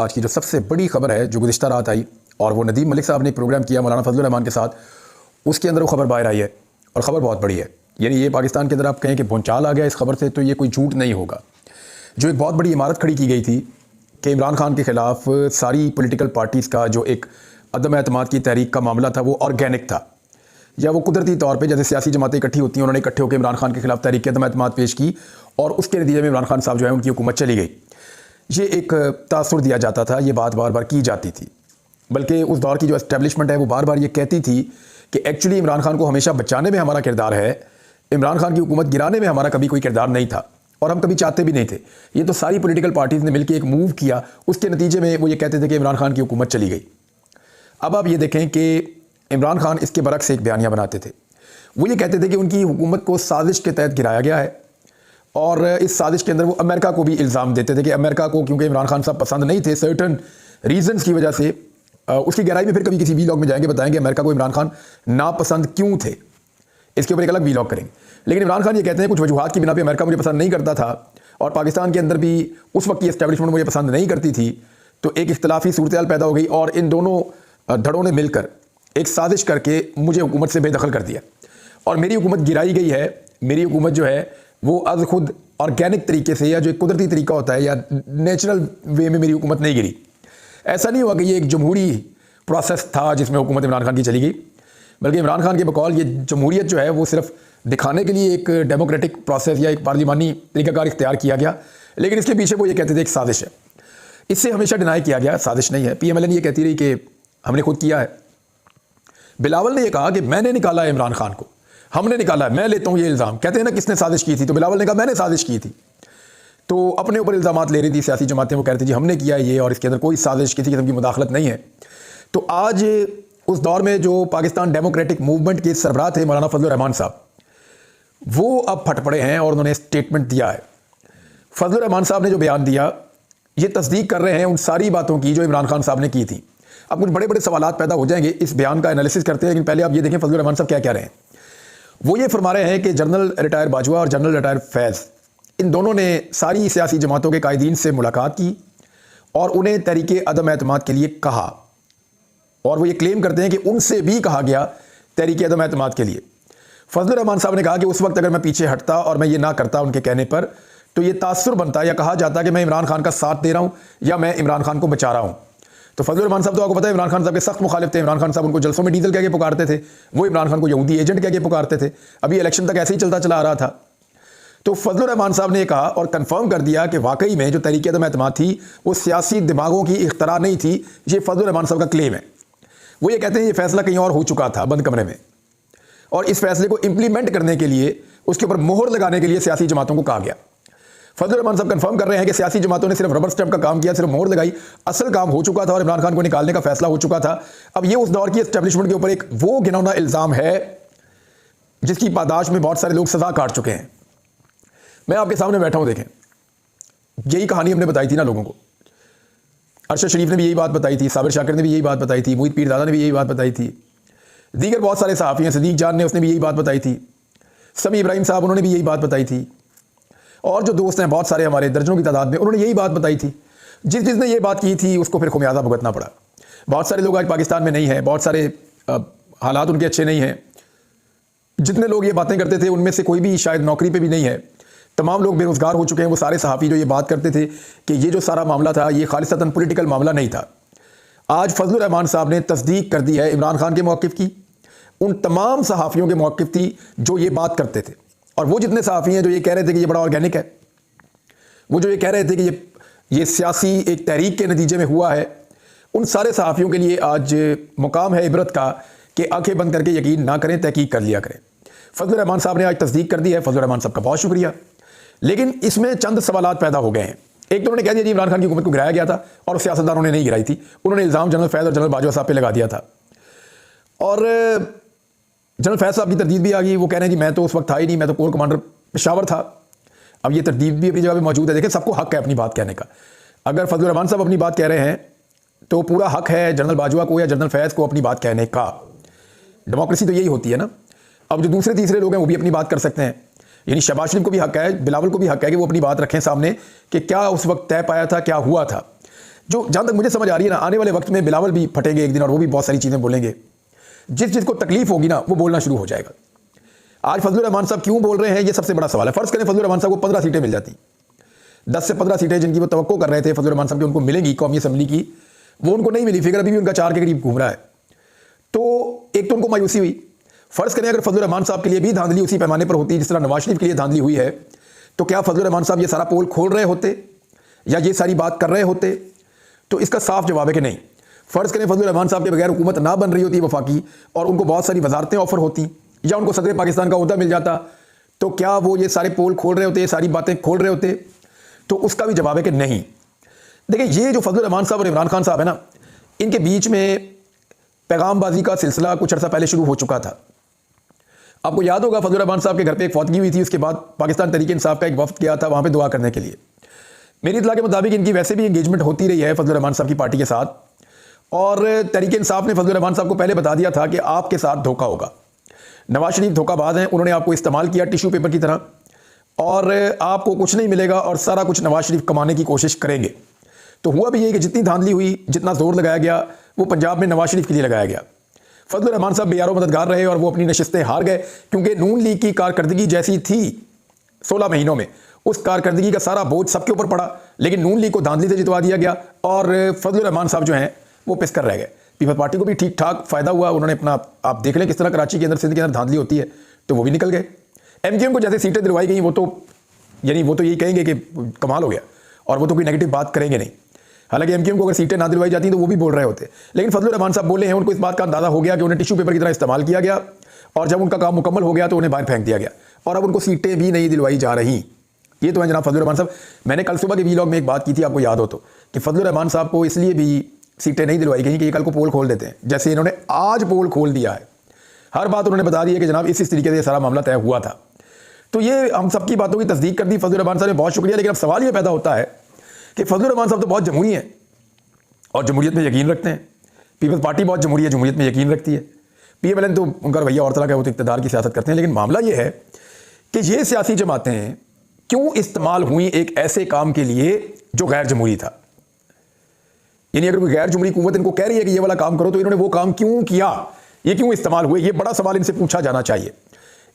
आज की जो सबसे बड़ी खबर है जो गुज़िश्ता रात आई, और वो नदीम मलिक साहब ने एक प्रोग्राम किया मौलाना फजलुर रहमान के साथ, उसके अंदर वो खबर बाहर आई है और ख़बर बहुत बड़ी है। यानी ये पाकिस्तान के अंदर आप कहें कि भूचाल आ गया इस खबर से, तो ये कोई झूठ नहीं होगा। जो एक बहुत बड़ी इमारत खड़ी की गई थी कि इमरान खान के ख़िलाफ़ सारी पॉलिटिकल पार्टीज़ का जो एक अदम एतमाद की तहरीक का मामला था वो ऑर्गेनिक था, या वो कुदरती तौर पे जैसे सियासी जमातें इकट्ठी होती हैं, उन्होंने इकट्ठे होकर इमरान खान के खिलाफ तहरीक अदम एतमाद पेश की और उसके नतीजे में इमरान खान साहब जो है उनकी हुकूमत चली गई। ये एक तासुर दिया जाता था, ये बात बार बार की जाती थी, बल्कि उस दौर की जो एस्टेब्लिशमेंट है वो बार बार ये कहती थी कि एक्चुअली इमरान खान को हमेशा बचाने में हमारा किरदार है, इमरान खान की हुकूमत गिराने में हमारा कभी कोई किरदार नहीं था और हम कभी चाहते भी नहीं थे। ये तो सारी पॉलिटिकल पार्टीज़ ने मिलकर एक मूव किया, उसके नतीजे में वो ये कहते थे कि इमरान खान की हुकूमत चली गई। अब आप ये देखें कि इमरान खान इसके बरक्स एक बयानिया बनाते थे। वो ये कहते थे कि उनकी हुकूमत को साजिश के तहत गिराया गया है, और इस साजिश के अंदर वो अमेरिका को भी इल्ज़ाम देते थे कि अमेरिका को क्योंकि इमरान खान साहब पसंद नहीं थे सर्टन रीजंस की वजह से। उसकी गहराई में फिर कभी किसी वीलॉग में जाएंगे, बताएंगे अमेरिका को इमरान खान नापसंद क्यों थे, इसके ऊपर एक अलग वीलॉग करेंगे। लेकिन इमरान खान ये कहते हैं कुछ वजूहात की बिना पे अमेरिका मुझे पसंद नहीं करता था और पाकिस्तान के अंदर भी उस वक्त की एस्टेब्लिशमेंट मुझे पसंद नहीं करती थी, तो एक इख्तलाफी सूरत पैदा हो गई और इन दोनों धड़ों ने मिलकर एक साजिश करके मुझे हुकूमत से बेदखल कर दिया और मेरी हुकूमत गिराई गई है। मेरी हुकूमत जो है वो अज खुद ऑर्गेनिक तरीके से, या जो एक कुदरती तरीका होता है या नेचुरल वे में मेरी हुकूमत नहीं गिरी। ऐसा नहीं हुआ कि ये एक जमहूरी प्रोसेस था जिसमें हुकूमत इमरान खान की चली गई, बल्कि इमरान खान के बकौल ये जमहूरियत जो है वो सिर्फ दिखाने के लिए एक डेमोक्रेटिक प्रोसेस या एक पार्लिमानी तरीकाकार इख्तियार किया गया, लेकिन इसके पीछे वो ये कहते थे एक साजिश है। इससे हमेशा डिनाई किया गया साजिश नहीं है। PMLN ये कहती रही कि हमने खुद किया है। बिलावल ने यह कहा कि मैंने निकाला है इमरान खान को, हमने निकाला है, मैं लेता हूं ये इल्ज़ाम। कहते हैं ना किसने साजिश की थी, तो बिलावल ने कहा मैंने साजिश की थी। तो अपने ऊपर इल्ज़ामात ले रही थी सियासी जमातें, वो कह रही थी जी हमने किया ये और इसके अंदर कोई साजिश किसी किस्म की मुदाखलत नहीं है। तो आज उस दौर में जो पाकिस्तान डेमोक्रेटिक मूवमेंट के सरबराह थे मौलाना फजलुर रहमान साहब, वो अब फट पड़े हैं और उन्होंने स्टेटमेंट दिया है। फजलुर रहमान साहब ने जो बयान दिया ये तस्दीक कर रहे हैं उन सारी बातों की जो इमरान खान साहब ने की थी। अब कुछ बड़े बड़े सवालात पैदा हो जाएंगे इस बयान का एनालिसिस करते हैं, लेकिन पहले आप ये देखें फजलुर रहमान साहब क्या कह रहे हैं। वो ये फरमा रहे हैं कि जनरल रिटायर बाजवा और जनरल रिटायर फैज़, इन दोनों ने सारी सियासी जमातों के कायदीन से मुलाकात की और उन्हें तहरीक अदम एतमाद के लिए कहा, और वो ये क्लेम करते हैं कि उनसे भी कहा गया तहरीक अदम एतमाद के लिए। फजलुर रहमान साहब ने कहा कि उस वक्त अगर मैं पीछे हटता और मैं ये ना करता उनके कहने पर, तो ये तासुर बनता या कहा जाता कि मैं इमरान खान का साथ दे रहा हूँ या मैं इमरान खान को बचा रहा हूँ। तो फजलुर रहमान साहब तो आपको पता है इमरान खान साहब के सख्त मुखालिफ थे। इमरान खान साहब उनको जलसों में डीजल कह के पुकारते थे, वो इमरान खान को यहूदी एजेंट कह के पुकारते थे। अभी इलेक्शन तक ऐसे ही चलता चला आ रहा था। तो फजलुर रहमान साहब ने कहा और कंफर्म कर दिया कि वाकई में जो तहरीक अदम एतमाद थी वो सियासी दिमागों की इख्तरा नहीं थी। ये फजलुर रहमान साहब का क्लेम है। वो ये कहते हैं ये फैसला कहीं और हो चुका था बंद कमरे में, और इस फैसले को इंप्लीमेंट करने के लिए, उसके ऊपर मोहर लगाने के लिए सियासी जमातों को कहा गया। फजलुर रहमान साहब कंफर्म कर रहे हैं कि सियासी जमातों ने सिर्फ रबर स्टैंप का काम किया, सिर्फ मोहर लगाई, असल काम हो चुका था और इमरान खान को निकालने का फैसला हो चुका था। अब ये उस दौर की एस्टेब्लिशमेंट के ऊपर एक वो घिनौना इल्ज़ाम है जिसकी पादाश में बहुत सारे लोग सजा काट चुके हैं। मैं आपके सामने बैठा हूं, देखें यही कहानी हमने बताई थी ना लोगों को। अरशद शरीफ ने भी यही बात बताई थी, साबिर शाकिर ने भी यही बात बताई थी, मोहित पीरजादा ने भी यही बात बताई थी, दीगर बहुत सारे सहाफ़ी हैं, सदीक जान ने उसने भी यही बात बताई थी, समी इब्राहिम साहब उन्होंने भी यही बात बताई थी, और जो दोस्त हैं बहुत सारे हमारे दर्जनों की तादाद में उन्होंने यही बात बताई थी। जिसने ये बात की थी उसको फिर खुमियाजा भुगतना पड़ा। बहुत सारे लोग आज पाकिस्तान में नहीं हैं, बहुत सारे हालात उनके अच्छे नहीं हैं। जितने लोग ये बातें करते थे उनमें से कोई भी शायद नौकरी पे भी नहीं है, तमाम लोग बेरोज़गार हो चुके हैं। वो सारे सहाफ़ी जो ये बात करते थे कि ये जो सारा मामला था ये खालिसतन पॉलिटिकल मामला नहीं था, आज फजलुर रहमान साहब ने तस्दीक कर दी है इमरान खान के मौक़िफ़ की, उन तमाम सहाफ़ियों के मौक़िफ़ थी जो ये बात करते थे। और वो जितने सहाफ़ी हैं जो ये कह रहे थे कि ये बड़ा ऑर्गेनिक है, वो जो ये कह रहे थे कि ये सियासी एक तहरीक के नतीजे में हुआ है, उन सारे सहाफ़ियों के लिए आज मुकाम है इबरत का कि आंखें बंद करके यकीन ना करें, तहकीक कर लिया करें। फजलुर रहमान साहब ने आज तस्दीक कर दी है, फजलुर रहमान साहब का बहुत शुक्रिया। लेकिन इसमें चंद सवालात पैदा हो गए हैं। एक तो उन्होंने कह दिया जी इमरान खान की हुकूमत को गिराया गया था और सियासतदानों ने नहीं गिराई थी। उन्होंने इल्ज़ाम जनरल फैज़ और जनरल बाजवा साहब पे लगा दिया था, और जनरल फैज़ साहब की तरदीद भी आ गई। वो कह रहे हैं जी मैं तो उस वक्त था ही नहीं, मैं तो कोर कमांडर पेशावर था। अब ये तरदीद भी अपनी जगह पे मौजूद है। देखिए सबको हक है अपनी बात कहने का। अगर फजलुर रहमान साहब अपनी बात कह रहे हैं तो पूरा हक है जनरल बाजवा को या जनरल फैज़ को अपनी बात कहने का। डेमोक्रेसी तो यही होती है ना। अब जो दूसरे तीसरे लोग हैं वो भी अपनी बात कर सकते हैं। यानी शहबाज शरीफ को भी हक है, बिलावल को भी हक है कि वो अपनी बात रखें सामने कि क्या उस वक्त तय पाया था, क्या हुआ था। जो जहाँ तक मुझे समझ आ रही है ना, आने वाले वक्त में बिलावल भी फटेंगे एक दिन और वो भी बहुत सारी चीज़ें बोलेंगे। जिस चीज़ को तकलीफ होगी ना वो बोलना शुरू हो जाएगा। आज फजलुर रहमान साहब क्यों बोल रहे हैं, ये सबसे बड़ा सवाल है। फर्ज करें फजलुर रहमान साहब को 15 सीटें मिल जाती, 10 से 15 सीटें जिनकी वो तवक्को कर रहे थे फजलुर रहमान साहब की उनको मिलेंगी कौमी असम्बली की, वो उनको नहीं मिली। फिगर अभी भी उनका 4 के करीब घूम रहा है। तो एक तो उनको मायूसी हुई। फर्ज करें अगर फजलुर रहमान साहब के लिए भी धांधली उसी पैमाने पर होती जिस तरह नवाज शरीफ के लिए धांधली हुई है, तो क्या फजलुर रहमान साहब ये सारा पोल खोल रहे होते या ये सारी बात कर रहे होते? तो इसका साफ जवाब है कि नहीं। फर्ज करें फजलुर रहमान साहब के बगैर हुकूमत ना बन रही होती वफाकी और उनको बहुत सारी वजारतें ऑफर होती या उनको सदर पाकिस्तान का ओहदा मिल जाता, तो क्या वो ये सारे पोल खोल रहे होते, ये सारी बातें खोल रहे होते? तो उसका भी जवाब है कि नहीं। देखिए, ये जो फजलुर रहमान साहब और इमरान खान साहब है ना, इनके बीच में पैगामबाजी का सिलसिला कुछ अर्सा पहले शुरू हो चुका था। आपको याद होगा फजलुर रहमान साहब के घर पे एक फौतगी हुई थी, उसके बाद पाकिस्तान तहरीक इंसाफ का एक वफ्द गया था वहाँ पे दुआ करने के लिए। मेरी इत्तला के मुताबिक इनकी वैसे भी एंगेजमेंट होती रही है फजलुर रहमान साहब की पार्टी के साथ, और तहरीक इंसाफ ने फजलुर रहमान साहब को पहले बता दिया था कि आपके साथ धोखा होगा। नवाज शरीफ धोखाबाज हैं, उन्होंने आपको इस्तेमाल किया टिश्यू पेपर की तरह और आपको कुछ नहीं मिलेगा और सारा कुछ नवाज शरीफ कमाने की कोशिश करेंगे। तो हुआ भी यही कि जितनी धांधली हुई, जितना जोर लगाया गया, वो पंजाब में नवाज शरीफ के लिए लगाया गया। फजलुर रहमान साहब बेयारो मददगार रहे और वो अपनी नशिस्तें हार गए, क्योंकि नून लीग की कारकर्दगी जैसी थी 16 महीनों में, उस कारकर्दगी का सारा बोझ सबके ऊपर पड़ा, लेकिन नून लीग को धांधली से जितवा दिया गया और फजलुर रहमान साहब जो हैं वो पिस कर रह गए। पीपल्स पार्टी को भी ठीक ठाक फायदा हुआ, उन्होंने अपना, आप देख लें किस तरह कराची के अंदर, सिंध के अंदर धांधली होती है, तो वो भी निकल गए। एमक्यूएम को जैसे सीटें दिलवाई गई, वो तो यही कहेंगे कि कमाल हो गया और वो तो कोई नेगेटिव बात करेंगे नहीं। हालांकि एमक्यूएम को अगर सीटें ना दिलवाई जाती तो वो भी बोल रहे होते, लेकिन फजलुर रहमान साहब बोले हैं, उनको इस बात का अंदाजा हो गया कि उन्हें टिश्यू पेपर की तरह इस्तेमाल किया गया और जब उनका काम मुकम्मल हो गया तो उन्हें बाहर फेंक दिया गया और अब उनको सीटें भी नहीं दिलवाई जा रही। ये तो है जनाब फजलुर रहमान साहब। मैंने कल सुबह के वीलॉग में एक बात की थी, आपको याद हो तो, कि फजलुर रहमान साहब को इसलिए भी सीटें नहीं दिलवाई गई कि ये कल को पोल खोल देते हैं, जैसे इन्होंने आज पोल खोल दिया है। हर बात उन्होंने बता दी है कि जनाब इस तरीके से सारा मामला तय हुआ था। तो ये हम सबकी बातों की तस्दीक कर दी फजलुर रहमान साहब ने, बहुत शुक्रिया। लेकिन अब सवाल ये पैदा होता है कि फजलुर रहमान साहब तो बहुत जमहूरी हैं और जमहूरियत में यकीन रखते हैं। पीपल्स पार्टी बहुत जमहूरियत में यकीन रखती है। PMLN तो उनका रवैया और तरह का, वो तो इक़्तिदार की सियासत करते हैं। लेकिन मामला ये है कि ये सियासी जमातें क्यों इस्तेमाल हुई एक ऐसे काम के लिए जो गैर जमहूरी था। यानी अगर कोई गैर जमहूरी हुकूमत इनको कह रही है कि ये वाला काम करो, तो इन्होंने वो काम क्यों किया, ये क्यों इस्तेमाल हुए, ये बड़ा सवाल इनसे पूछा जाना चाहिए।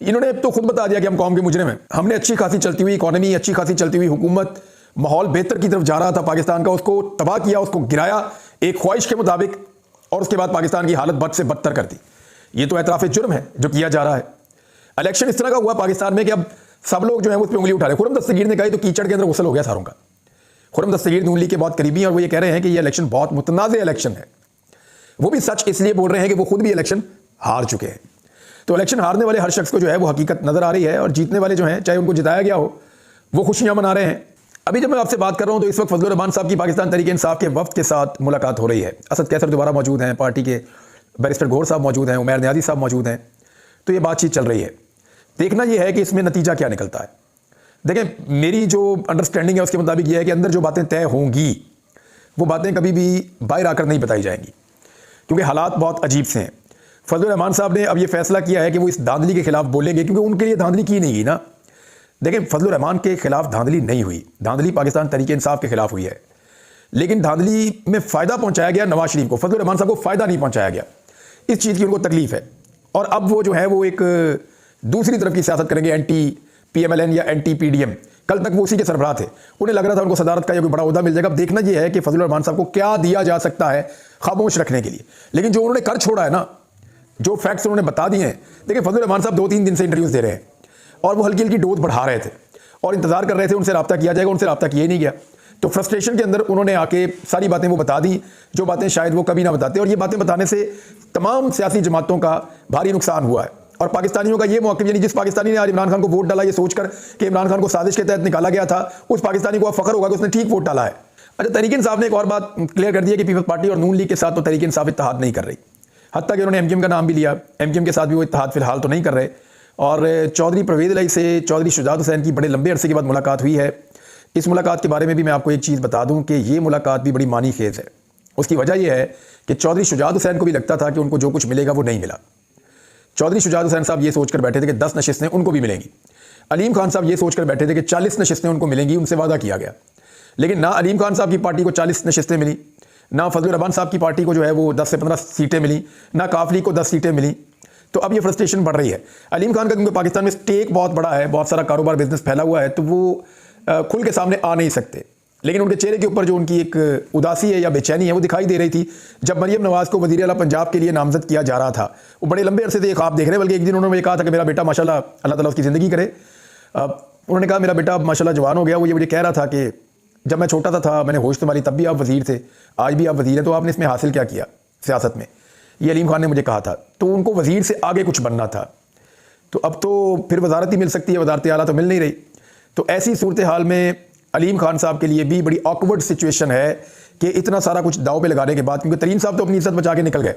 इन्होंने तो खुद बता दिया कि हम कौम के मुजरिम हैं, हमने अच्छी खासी चलती हुई इकॉनमी, अच्छी खासी चलती हुई हुकूमत, माहौल बेहतर की तरफ जा रहा था पाकिस्तान का, उसको तबाह किया, उसको गिराया एक ख्वाहिश के मुताबिक, और उसके बाद पाकिस्तान की हालत बद से बदतर कर दी। ये तो एतराफ़ जुर्म है जो किया जा रहा है। इलेक्शन इस तरह का हुआ पाकिस्तान में कि अब सब लोग जो है उस पर उंगली उठा रहे। खुर्रम दस्तगीर ने कहा तो कीचड़ के अंदर गुसल हो गया सारों का। खुर्रम दस्तगीर नून लीग के बहुत करीबी हैं और वो ये कह रहे हैं कि ये इलेक्शन बहुत मुतनाज़ इलेक्शन है। वो भी सच इसलिए बोल रहे हैं कि वो खुद भी इलेक्शन हार चुके हैं। तो इलेक्शन हारने वाले हर शख्स को जो है वो हकीकत नजर आ रही है, और जीतने वाले जो हैं, चाहे उनको जिताया गया हो, वो खुशियां मना रहे हैं। अभी जब मैं आपसे बात कर रहा हूं तो इस वक्त फजलुर रहमान साहब की पाकिस्तान तहरीक इंसाफ के वफ्द के साथ मुलाकात हो रही है। असद कैसर दोबारा मौजूद हैं, पार्टी के बैरिस्टर गौहर साहब मौजूद हैं, उमैर नियाज़ी साहब मौजूद हैं। तो ये बातचीत चल रही है। देखना यह है कि इसमें नतीजा क्या निकलता है। देखें, मेरी जो अंडरस्टैंडिंग है उसके मुताबिक यह है कि अंदर जो बातें तय होंगी वो बातें कभी भी बाहर आकर नहीं बताई जाएंगी, क्योंकि हालात बहुत अजीब से हैं। फजलुर रहमान साहब ने अब ये फैसला किया है कि वो इस धांधली के खिलाफ बोलेंगे, क्योंकि उनके लिए धांधली की नहीं गई ना। देखें, फजलुर रहमान के खिलाफ धांधली नहीं हुई, धांधली पाकिस्तान तहरीक इंसाफ के खिलाफ हुई है। लेकिन धांधली में फ़ायदा पहुंचाया गया नवाज शरीफ को, फजलुर रहमान साहब को फ़ायदा नहीं पहुंचाया गया। इस चीज़ की उनको तकलीफ है, और अब वो जो है वो एक दूसरी तरफ की सियासत करेंगे, एंटी PMLN या एंटी PDM। कल तक वो उसी के सरबराह थे, उन्हें लग रहा था उनको सदारत का या कोई बड़ा ओहदा मिल जाएगा। अब देखना यह है कि फजलुर रहमान साहब को क्या दिया जा सकता है खामोश रखने के लिए। लेकिन जो उन्होंने कर छोड़ा है ना, जो फैक्ट्स उन्होंने बता दिए हैं, देखिए फजलुर रहमान साहब 2-3 दिन से इंटरव्यूज़ दे रहे हैं और वो हल्की हल्की डोज बढ़ा रहे थे और इंतजार कर रहे थे उनसे रब्ता किया जाएगा, उनसे रब्ता किया ही नहीं गया। तो फ्रस्ट्रेशन के अंदर उन्होंने आके सारी बातें वो बता दी जो बातें शायद वो कभी ना बताते, और ये बातें बताने से तमाम सियासी जमातों का भारी नुकसान हुआ है। और पाकिस्तानियों का ये मौक़िफ़, यानी जिस पाकिस्तानी ने आज इमरान खान को वोट डाला ये सोचकर कि इमरान खान को साजिश के तहत निकाला गया था, उस पाकिस्तानी को अब फ़ख्र होगा कि उसने ठीक वोट डाला है। अच्छा, तहरीक इंसाफ ने एक और बात क्लियर कर दी है कि पीपल्स पार्टी और नून लीग के साथ तो तहरीक इंसाफ इत्तेहाद नहीं कर रही। हत्ता कि उन्होंने MQM का नाम भी लिया, MQM के साथ भी वो इत्तेहाद फिलहाल तो नहीं कर रहे। और चौधरी परवेज़ इलाही से चौधरी शुजात हुसैन की बड़े लंबे अरसे के बाद मुलाकात हुई है। इस मुलाकात के बारे में भी मैं आपको एक चीज़ बता दूं कि ये मुलाकात भी बड़ी मानी खेज़ है। उसकी वजह यह है कि चौधरी शुजात हुसैन को भी लगता था कि उनको जो कुछ मिलेगा वो नहीं मिला। चौधरी शुजात हुसैन साहब ये सोचकर बैठे थे कि 10 नशिस्तें उनको भी मिलेंगी। अलीम खान साहब ये सोचकर बैठे थे कि 40 नशिस्तें उनको मिलेंगी, उनसे वादा किया गया। लेकिन ना अलीम खान साहब की पार्टी को 40 नशिस्तें मिली, ना फजलुर रहमान साहब की पार्टी को जो है वो 10 से 15 सीटें मिली, ना काफ लीग को 10 सीटें मिली। तो अब ये फ्रस्ट्रेशन बढ़ रही है। अलीम खान का क्योंकि पाकिस्तान में स्टेक बहुत बड़ा है, बहुत सारा कारोबार बिजनेस फैला हुआ है, तो वो खुल के सामने आ नहीं सकते। लेकिन उनके चेहरे के ऊपर जो उनकी एक उदासी है या बेचैनी है वो दिखाई दे रही थी जब मरियम नवाज को वज़ीर आला पंजाब के लिए नामजद किया जा रहा था। वो बड़े लंबे अरसे से ये ख्वाब देख रहे हैं, बल्कि एक दिन उन्होंने कहा था कि मेरा बेटा माशाल्लाह अल्लाह ताला उसकी ज़िंदगी करे। उन्होंने कहा मेरा बेटा माशाल्लाह जवान हो गया। वो ये मुझे कह रहा था कि जब मैं छोटा था मैंने होश संभाली, तब भी आप वज़ीर थे, आज भी आप वज़ीर हैं, तो आपने इसमें हासिल क्या किया सियासत में? ये अलीम खान ने मुझे कहा था। तो उनको वज़ीर से आगे कुछ बनना था। तो अब तो फिर वजारत ही मिल सकती है, वजारत आला तो मिल नहीं रही। तो ऐसी सूरत हाल में अलीम खान साहब के लिए भी बड़ी ऑकवर्ड सिचुएशन है कि इतना सारा कुछ दाव पे लगाने के बाद, क्योंकि तरीन साहब तो अपनी इज्जत बचा के निकल गए।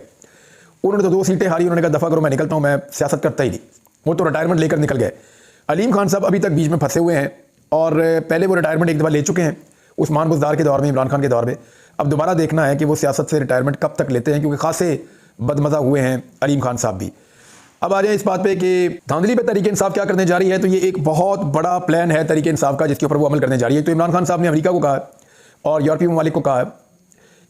उन्होंने तो 2 सीटें हारी, उन्होंने कहा दफ़ा करो, मैं निकलता हूँ, मैं सियासत करता ही नहीं। वो तो रिटायरमेंट लेकर निकल गए। अलीम खान साहब अभी तक बीच में फंसे हुए हैं और पहले वो रिटायरमेंट एक दफ़ा ले चुके हैं उस्मान बुज़दार के दौर में, इमरान खान के दौर में। अब दोबारा देखना है कि वो सियासत से रिटायरमेंट कब तक लेते हैं, क्योंकि खासे बदमज़ा हुए हैं अलीम खान साहब भी। अब आ जाए इस बात पे कि धांधली पे तहरीक इंसाफ क्या करने जा रही है। तो ये एक बहुत बड़ा प्लान है तहरीक इंसाफ का, जिसके ऊपर वो अमल करने जा रही है। तो इमरान खान साहब ने अमेरिका को कहा और यूरोपीय ममालिक को कहा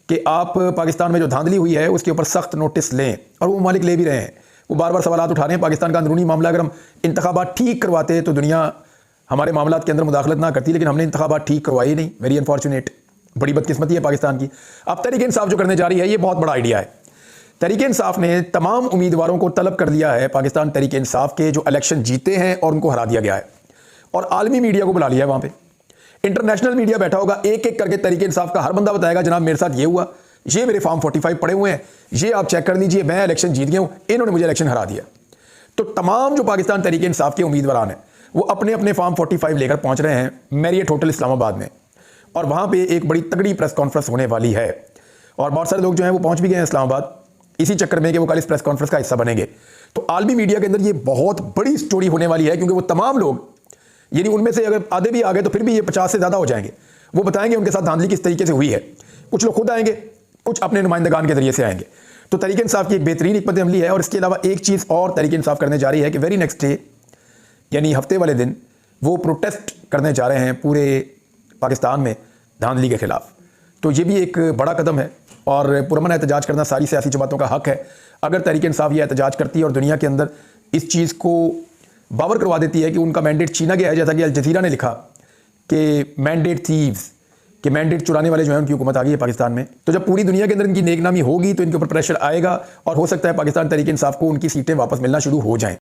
कि आप पाकिस्तान में जो धांधली हुई है उसके ऊपर सख्त नोटिस लें, और वो ममालिक ले भी रहे हैं। वो बार बार सवाल उठा रहे हैं पाकिस्तान का अंदरूनी मामला, अगर हम इंतखाबात ठीक करवाते तो दुनिया हमारे मामलात के अंदर मुदाखलत ना करती, लेकिन हमने इंतखाबात ठीक करवाई नहीं। वेरी अनफॉर्चुनेट, बड़ी बदकिस्मती है पाकिस्तान की। अब तहरीक इंसाफ जो करने जा रही है ये बहुत बड़ा आइडिया है। तहरीक इंसाफ ने तमाम उम्मीदवारों को तलब कर दिया है पाकिस्तान तहरीक इंसाफ के जो इलेक्शन जीते हैं और उनको हरा दिया गया है, और आलमी मीडिया को बुला लिया है। वहाँ पे इंटरनेशनल मीडिया बैठा होगा, एक एक करके तहरीक इंसाफ का हर बंदा बताएगा जनाब मेरे साथ ये हुआ, ये मेरे फॉर्म 45 पड़े हुए हैं, ये आप चेक कर लीजिए, मैं इलेक्शन जीत गया हूँ, इन्होंने मुझे इलेक्शन हरा दिया। तो तमाम जो पाकिस्तान तहरीक इंसाफ के उम्मीदवार हैं वो अपने अपने फॉर्म 45 लेकर पहुँच रहे हैं मैरियट होटल इस्लामाबाद में, और वहाँ पर एक बड़ी तगड़ी प्रेस कॉन्फ्रेंस होने वाली है। और बहुत सारे लोग जो हैं वो पहुँच भी गए हैं इस्लामाबाद, इसी चक्कर में कि वो कल इस प्रेस कॉन्फ्रेंस का हिस्सा बनेंगे। तो आलमी मीडिया के अंदर ये बहुत बड़ी स्टोरी होने वाली है, क्योंकि वो तमाम लोग, यानी उनमें से अगर आधे भी आ गए तो फिर भी ये 50 से ज़्यादा हो जाएंगे, वो बताएंगे उनके साथ धांधली किस तरीके से हुई है। कुछ लोग खुद आएंगे, कुछ अपने नुमाइंदगान के जरिए से आएंगे। तो तहरीक इंसाफ की एक बेहतरीन हिकमत अमली है। और इसके अलावा एक चीज़ और तहरीक इंसाफ करने जा रही है कि वेरी नेक्स्ट डे, यानी हफ्ते वाले दिन, वो प्रोटेस्ट करने जा रहे हैं पूरे पाकिस्तान में धांधली के खिलाफ। तो ये भी एक बड़ा कदम है, और पुरअमन एहतजाज करना सारी सियासी जमातों का हक है। अगर तहरीक इंसाफ ये एहतजाज करती है और दुनिया के अंदर इस चीज़ को बावर करवा देती है कि उनका मैंडेट छीना गया है, जैसा कि अल जज़ीरा ने लिखा कि मैंडेट थीव्स, कि मैंडेट चुराने वाले जो हैं उनकी हुकूमत आ गई है पाकिस्तान में। तो जब पूरी दुनिया के अंदर इनकी नेकनामी होगी तो इनके ऊपर प्रेशर आएगा, और हो सकता है पाकिस्तान तहरीक इंसाफ को उनकी सीटें वापस मिलना शुरू हो जाएं।